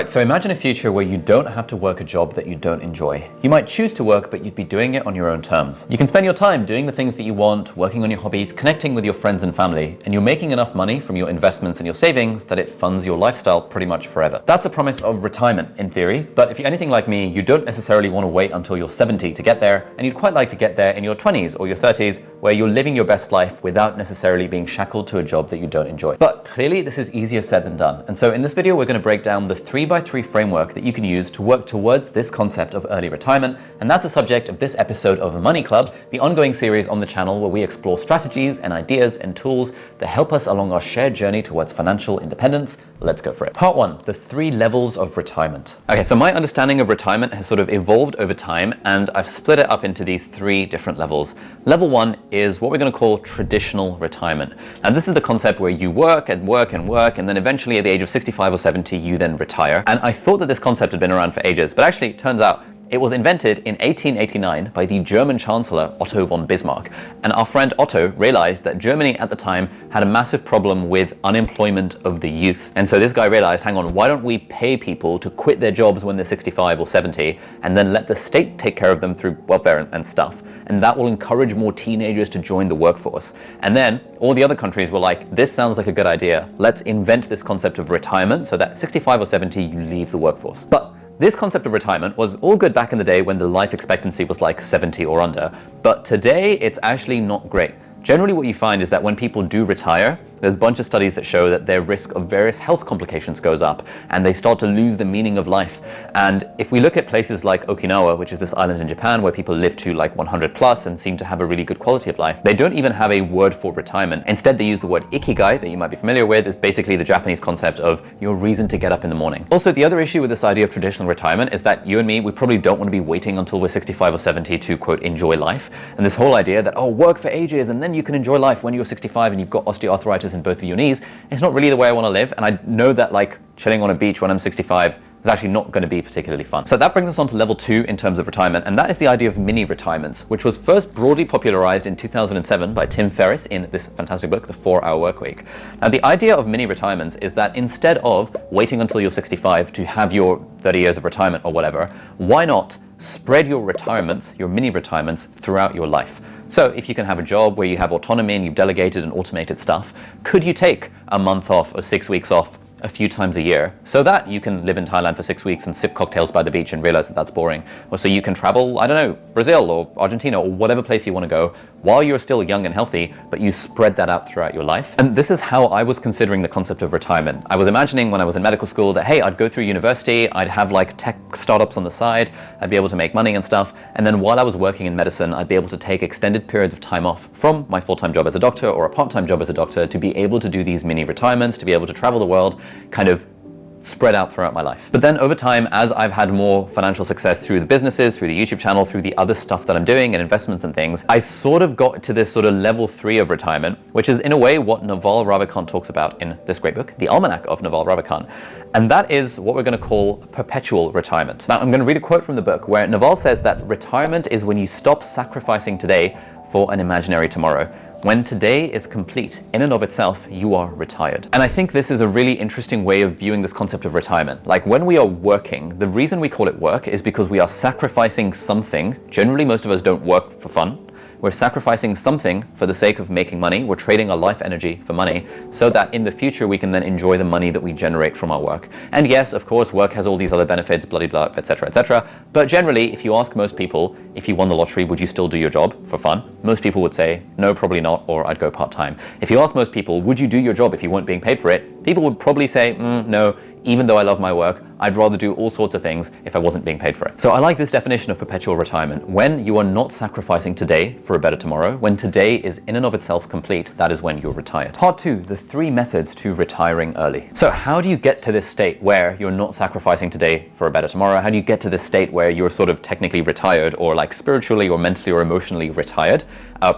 Right, so imagine a future where you don't have to work a job that you don't enjoy. You might choose to work, but you'd be doing it on your own terms. You can spend your time doing the things that you want, working on your hobbies, connecting with your friends and family, and you're making enough money from your investments and your savings that it funds your lifestyle pretty much forever. That's a promise of retirement in theory, but if you're anything like me, you don't necessarily want to wait until you're 70 to get there, and you'd quite like to get there in your 20s or your 30s, where you're living your best life without necessarily being shackled to a job that you don't enjoy. But clearly this is easier said than done. And so in this video, we're going to break down the 3x3 framework that you can use to work towards this concept of early retirement. And that's the subject of this episode of Money Club, the ongoing series on the channel where we explore strategies and ideas and tools that help us along our shared journey towards financial independence. Let's go for it. Part 1, the 3 levels of retirement. Okay, so my understanding of retirement has sort of evolved over time, and I've split it up into these 3 different levels. Level 1 is what we're going to call traditional retirement. And this is the concept where you work and work and work, and then eventually at the age of 65 or 70, you then retire. And I thought that this concept had been around for ages, but actually it turns out it was invented in 1889 by the German Chancellor Otto von Bismarck. And our friend Otto realized that Germany at the time had a massive problem with unemployment of the youth. And so this guy realized, hang on, why don't we pay people to quit their jobs when they're 65 or 70 and then let the state take care of them through welfare and stuff. And that will encourage more teenagers to join the workforce. And then all the other countries were like, this sounds like a good idea. Let's invent this concept of retirement so that 65 or 70, you leave the workforce. But this concept of retirement was all good back in the day when the life expectancy was like 70 or under, but today it's actually not great. Generally what you find is that when people do retire, there's a bunch of studies that show that their risk of various health complications goes up and they start to lose the meaning of life. And if we look at places like Okinawa, which is this island in Japan where people live to like 100 plus and seem to have a really good quality of life, they don't even have a word for retirement. Instead, they use the word ikigai that you might be familiar with. It's basically the Japanese concept of your reason to get up in the morning. Also, the other issue with this idea of traditional retirement is that you and me, we probably don't want to be waiting until we're 65 or 70 to quote, enjoy life. And this whole idea that, oh, work for ages and then you can enjoy life when you're 65 and you've got osteoarthritis in both of your knees, it's not really the way I want to live. And I know that like chilling on a beach when I'm 65 is actually not going to be particularly fun. So that brings us on to level 2 in terms of retirement, and that is the idea of mini retirements, which was first broadly popularized in 2007 by Tim Ferriss in this fantastic book, The 4-Hour Workweek. Now, the idea of mini retirements is that instead of waiting until you're 65 to have your 30 years of retirement or whatever, why not spread your retirements, your mini retirements, throughout your life? So if you can have a job where you have autonomy and you've delegated and automated stuff, could you take a month off or 6 weeks off a few times a year so that you can live in Thailand for 6 weeks and sip cocktails by the beach and realize that that's boring? Or so you can travel, I don't know, Brazil or Argentina or whatever place you want to go while you're still young and healthy, but you spread that out throughout your life. And this is how I was considering the concept of retirement. I was imagining when I was in medical school that, hey, I'd go through university, I'd have like tech startups on the side, I'd be able to make money and stuff. And then while I was working in medicine, I'd be able to take extended periods of time off from my full-time job as a doctor or a part-time job as a doctor to be able to do these mini retirements, to be able to travel the world, kind of spread out throughout my life. But then over time, as I've had more financial success through the businesses, through the YouTube channel, through the other stuff that I'm doing and investments and things, I sort of got to this sort of level 3 of retirement, which is in a way what Naval Ravikant talks about in this great book, The Almanac of Naval Ravikant. And that is what we're going to call perpetual retirement. Now, I'm going to read a quote from the book where Naval says that retirement is when you stop sacrificing today for an imaginary tomorrow. When today is complete, in and of itself, you are retired. And I think this is a really interesting way of viewing this concept of retirement. Like when we are working, the reason we call it work is because we are sacrificing something. Generally, most of us don't work for fun. We're sacrificing something for the sake of making money. We're trading our life energy for money so that in the future we can then enjoy the money that we generate from our work. And yes, of course, work has all these other benefits, blah, blah, etc., etc. But generally, if you ask most people, if you won the lottery, would you still do your job for fun? Most people would say, no, probably not, or I'd go part-time. If you ask most people, would you do your job if you weren't being paid for it? People would probably say, no. Even though I love my work, I'd rather do all sorts of things if I wasn't being paid for it. So I like this definition of perpetual retirement. When you are not sacrificing today for a better tomorrow, when today is in and of itself complete, that is when you're retired. Part 2, the 3 methods to retiring early. So how do you get to this state where you're not sacrificing today for a better tomorrow? How do you get to this state where you're sort of technically retired or like spiritually or mentally or emotionally retired,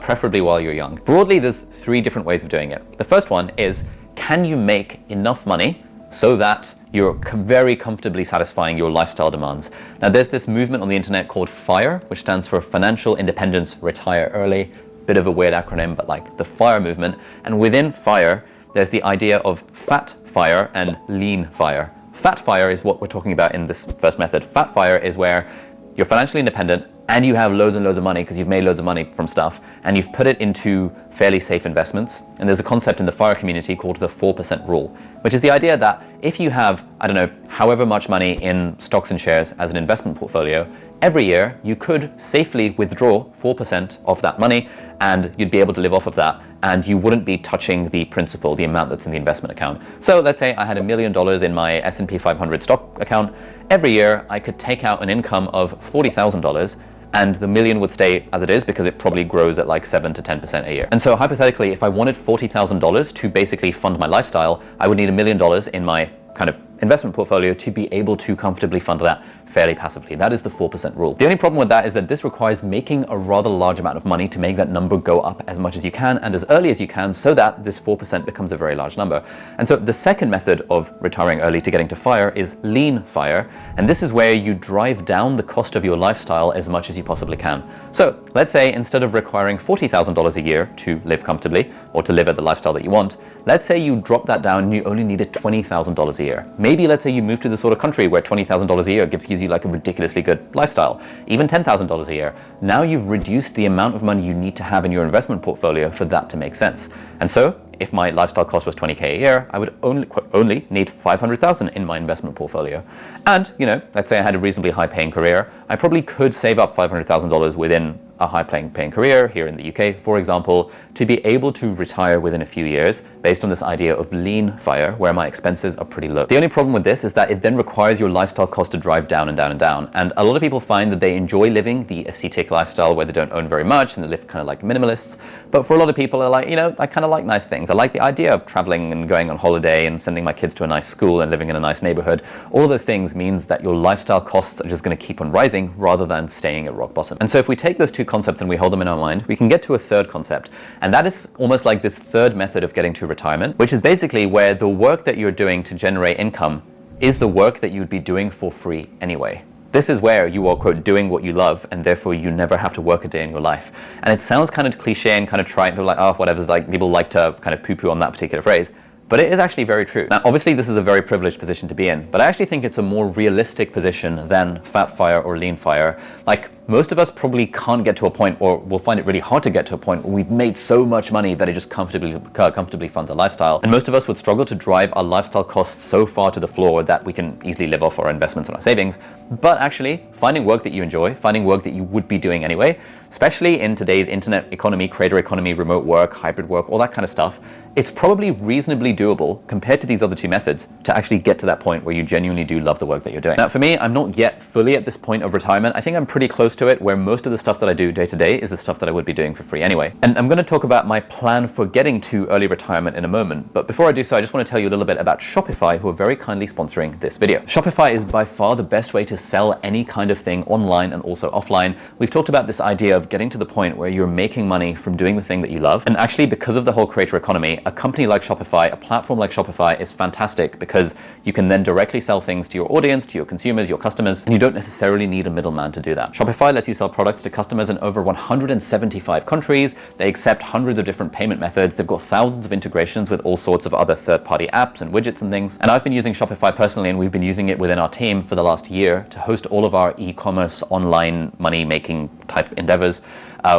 preferably while you're young? Broadly, there's 3 different ways of doing it. The first one is, can you make enough money so that you're very comfortably satisfying your lifestyle demands? Now, there's this movement on the internet called FIRE, which stands for Financial Independence, Retire Early. Bit of a weird acronym, but like the FIRE movement. And within FIRE, there's the idea of fat FIRE and lean FIRE. Fat FIRE is what we're talking about in this first method. Fat FIRE is where you're financially independent and you have loads and loads of money because you've made loads of money from stuff and you've put it into fairly safe investments. And there's a concept in the FIRE community called the 4% rule, which is the idea that if you have, I don't know, however much money in stocks and shares as an investment portfolio, every year you could safely withdraw 4% of that money and you'd be able to live off of that, and you wouldn't be touching the principal, the amount that's in the investment account. So let's say I had $1 million in my S&P 500 stock account. Every year I could take out an income of $40,000 and the million would stay as it is because it probably grows at like 7 to 10% a year. And so hypothetically, if I wanted $40,000 to basically fund my lifestyle, I would need $1 million in my kind of investment portfolio to be able to comfortably fund that fairly passively. That is the 4% rule. The only problem with that is that this requires making a rather large amount of money to make that number go up as much as you can and as early as you can so that this 4% becomes a very large number. And so the second method of retiring early to getting to FIRE is lean FIRE. And this is where you drive down the cost of your lifestyle as much as you possibly can. So let's say instead of requiring $40,000 a year to live comfortably or to live at the lifestyle that you want, let's say you drop that down and you only needed $20,000 a year. Maybe let's say you move to the sort of country where $20,000 a year gives you like a ridiculously good lifestyle, even $10,000 a year. Now you've reduced the amount of money you need to have in your investment portfolio for that to make sense. And so if my lifestyle cost was $20K a year, I would only need $500,000 in my investment portfolio. And, you know, let's say I had a reasonably high paying career, I probably could save up $500,000 within a high paying career here in the UK, for example, to be able to retire within a few years based on this idea of lean FIRE, where my expenses are pretty low. The only problem with this is that it then requires your lifestyle cost to drive down and down and down. And a lot of people find that they enjoy living the ascetic lifestyle where they don't own very much and they live kind of like minimalists. But for a lot of people, are like, you know, I kind of like nice things. I like the idea of traveling and going on holiday and sending my kids to a nice school and living in a nice neighborhood. All of those things means that your lifestyle costs are just going to keep on rising rather than staying at rock bottom. And so if we take those two concepts and we hold them in our mind, we can get to a third concept. And that is almost like this third method of getting to retirement, which is basically where the work that you're doing to generate income is the work that you'd be doing for free anyway. This is where you are, quote, doing what you love, and therefore you never have to work a day in your life. And it sounds kind of cliche and kind of trite, people are like, oh, whatever, like people like to kind of poo-poo on that particular phrase. But it is actually very true. Now, obviously, this is a very privileged position to be in, but I actually think it's a more realistic position than fat FIRE or lean FIRE. Like, most of us probably can't get to a point, or will find it really hard to get to a point where we've made so much money that it just comfortably funds our lifestyle. And most of us would struggle to drive our lifestyle costs so far to the floor that we can easily live off our investments and our savings. But actually, finding work that you enjoy, finding work that you would be doing anyway, especially in today's internet economy, creator economy, remote work, hybrid work, all that kind of stuff, it's probably reasonably doable compared to these other two methods to actually get to that point where you genuinely do love the work that you're doing. Now, for me, I'm not yet fully at this point of retirement. I think I'm pretty close to it, where most of the stuff that I do day to day is the stuff that I would be doing for free anyway. And I'm going to talk about my plan for getting to early retirement in a moment. But before I do so, I just want to tell you a little bit about Shopify, who are very kindly sponsoring this video. Shopify is by far the best way to sell any kind of thing online and also offline. We've talked about this idea of getting to the point where you're making money from doing the thing that you love. And actually, because of the whole creator economy, a company like Shopify, a platform like Shopify is fantastic because you can then directly sell things to your audience, to your consumers, your customers, and you don't necessarily need a middleman to do that. Shopify lets you sell products to customers in over 175 countries. They accept hundreds of different payment methods. They've got thousands of integrations with all sorts of other third-party apps and widgets and things. And I've been using Shopify personally, and we've been using it within our team for the last year to host all of our e-commerce online money-making type endeavors.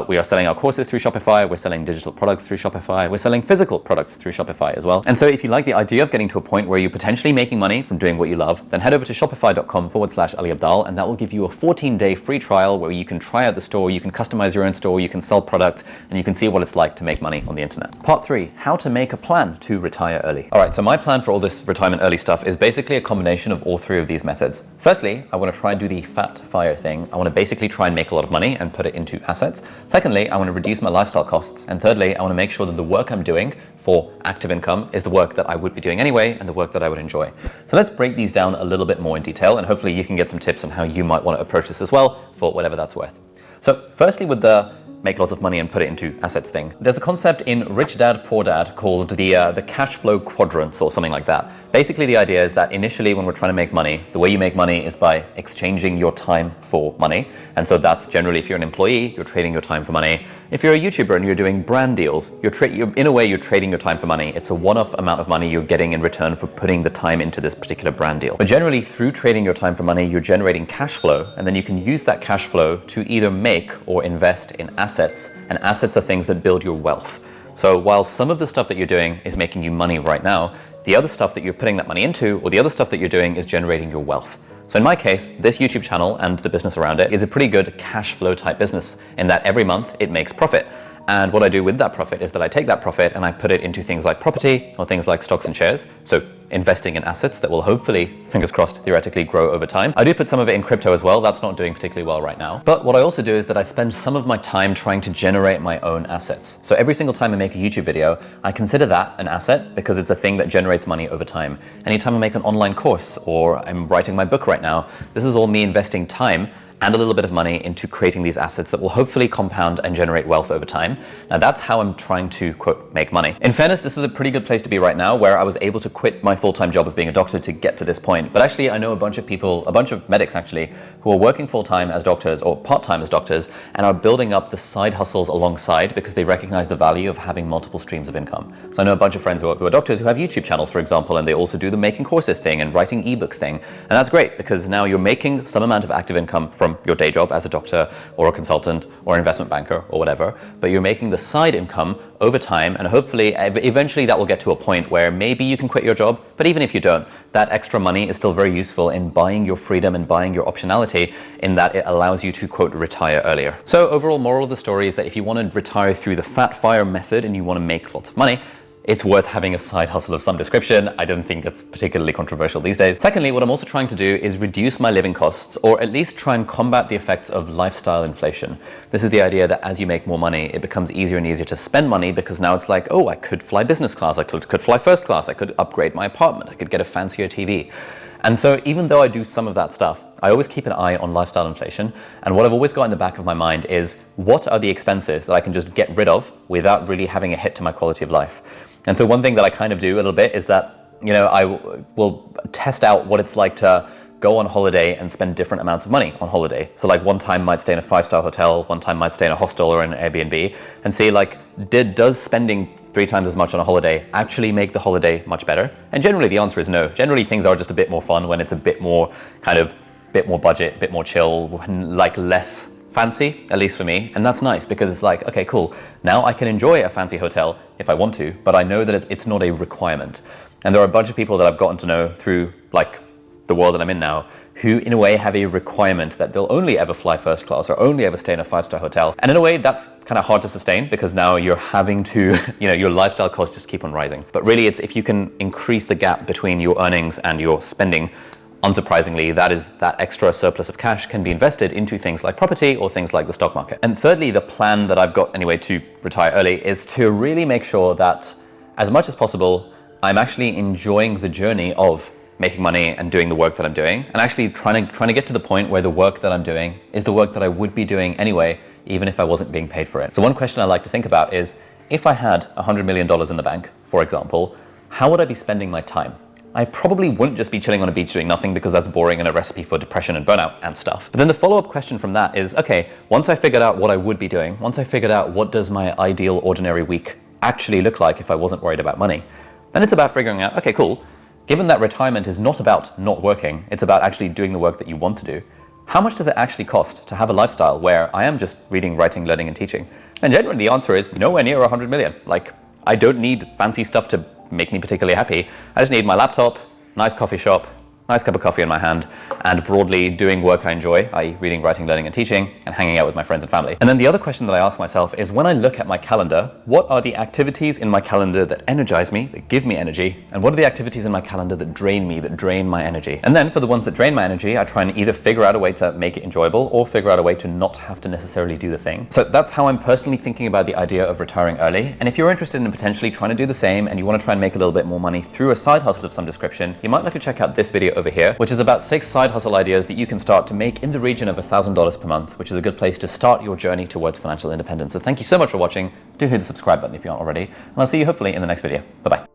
We are selling our courses through Shopify, we're selling digital products through Shopify, we're selling physical products through Shopify as well. And so if you like the idea of getting to a point where you're potentially making money from doing what you love, then head over to shopify.com/Ali Abdaal, and that will give you a 14-day free trial where you can try out the store, you can customize your own store, you can sell products, and you can see what it's like to make money on the internet. Part 3, how to make a plan to retire early. All right, so my plan for all this retirement early stuff is basically a combination of all three of these methods. Firstly, I want to try and do the fat FIRE thing. I want to basically try and make a lot of money and put it into assets. Secondly, I want to reduce my lifestyle costs. And thirdly, I want to make sure that the work I'm doing for active income is the work that I would be doing anyway and the work that I would enjoy. So let's break these down a little bit more in detail, and hopefully you can get some tips on how you might want to approach this as well for whatever that's worth. So firstly, with the make lots of money and put it into assets thing, there's a concept in Rich Dad, Poor Dad called the cash flow quadrants or something like that. basically the idea is that initially when we're trying to make money, the way you make money is by exchanging your time for money. And so that's generally, if you're an employee, you're trading your time for money. If you're a YouTuber and you're doing brand deals, in a way you're trading your time for money. It's a one-off amount of money you're getting in return for putting the time into this particular brand deal. But generally through trading your time for money, you're generating cash flow, and then you can use that cash flow to either make or invest in assets. And assets are things that build your wealth. So while some of the stuff that you're doing is making you money right now, the other stuff that you're putting that money into, or the other stuff that you're doing, is generating your wealth. So in my case, this YouTube channel and the business around it is a pretty good cash flow type business in that every month it makes profit. And what I do with that profit is that I take that profit and I put it into things like property or things like stocks and shares. So investing in assets that will hopefully, fingers crossed, theoretically grow over time. I do put some of it in crypto as well. That's not doing particularly well right now. But what I also do is that I spend some of my time trying to generate my own assets. So every single time I make a YouTube video, I consider that an asset because it's a thing that generates money over time. Anytime I make an online course or I'm writing my book right now, this is all me investing time and a little bit of money into creating these assets that will hopefully compound and generate wealth over time. Now that's how I'm trying to, quote, make money. In fairness, this is a pretty good place to be right now, where I was able to quit my full-time job of being a doctor to get to this point. But actually, I know a bunch of people, a bunch of medics actually, who are working full-time as doctors or part-time as doctors and are building up the side hustles alongside because they recognize the value of having multiple streams of income. So I know a bunch of friends who are doctors who have YouTube channels, for example, and they also do the making courses thing and writing ebooks thing. And that's great because now you're making some amount of active income from your day job as a doctor or a consultant or an investment banker or whatever, but you're making the side income over time, and hopefully eventually that will get to a point where maybe you can quit your job. But even if you don't, that extra money is still very useful in buying your freedom and buying your optionality, in that it allows you to, quote, retire earlier. So overall moral of the story is that if you want to retire through the fat fire method and you want to make lots of money, it's worth having a side hustle of some description. I don't think it's particularly controversial these days. Secondly, what I'm also trying to do is reduce my living costs, or at least try and combat the effects of lifestyle inflation. This is the idea that as you make more money, it becomes easier and easier to spend money, because now it's like, oh, I could fly business class, I could fly first class, I could upgrade my apartment, I could get a fancier TV. And so even though I do some of that stuff, I always keep an eye on lifestyle inflation. And what I've always got in the back of my mind is, what are the expenses that I can just get rid of without really having a hit to my quality of life? And so one thing that I kind of do a little bit is that, you know, I will test out what it's like to go on holiday and spend different amounts of money on holiday. So like one time might stay in a 5-star hotel, one time might stay in a hostel or an Airbnb, and see like, does spending 3 times as much on a holiday actually make the holiday much better? And generally the answer is no. Generally things are just a bit more fun when it's a bit more bit more budget, bit more chill, like less fancy, at least for me. And that's nice because it's like, okay, cool. Now I can enjoy a fancy hotel if I want to, but I know that it's not a requirement. And there are a bunch of people that I've gotten to know through like the world that I'm in now, who in a way have a requirement that they'll only ever fly first class or only ever stay in a 5-star hotel. And in a way that's kind of hard to sustain, because now you're having to, you know, your lifestyle costs just keep on rising. But really it's if you can increase the gap between your earnings and your spending, unsurprisingly, that extra surplus of cash can be invested into things like property or things like the stock market. And thirdly, the plan that I've got anyway to retire early is to really make sure that as much as possible, I'm actually enjoying the journey of making money and doing the work that I'm doing, and actually trying to get to the point where the work that I'm doing is the work that I would be doing anyway, even if I wasn't being paid for it. So one question I like to think about is, if I had $100 million in the bank, for example, how would I be spending my time? I probably wouldn't just be chilling on a beach doing nothing, because that's boring and a recipe for depression and burnout and stuff. But then the follow-up question from that is, okay, once I figured out what I would be doing, once I figured out what does my ideal ordinary week actually look like if I wasn't worried about money, then it's about figuring out, okay, cool, given that retirement is not about not working, it's about actually doing the work that you want to do, how much does it actually cost to have a lifestyle where I am just reading, writing, learning, and teaching? And generally the answer is nowhere near 100 million. Like, I don't need fancy stuff to make me particularly happy. I just need my laptop, nice coffee shop, nice cup of coffee in my hand, and broadly doing work I enjoy, i.e. reading, writing, learning, and teaching, and hanging out with my friends and family. And then the other question that I ask myself is, when I look at my calendar, what are the activities in my calendar that energize me, that give me energy, and what are the activities in my calendar that drain me, that drain my energy? And then for the ones that drain my energy, I try and either figure out a way to make it enjoyable or figure out a way to not have to necessarily do the thing. So that's how I'm personally thinking about the idea of retiring early. And if you're interested in potentially trying to do the same and you want to try and make a little bit more money through a side hustle of some description, you might like to check out this video over here, which is about 6 side hustle ideas that you can start to make in the region of $1,000 per month, which is a good place to start your journey towards financial independence. So thank you so much for watching. Do hit the subscribe button if you aren't already, and I'll see you hopefully in the next video. Bye-bye.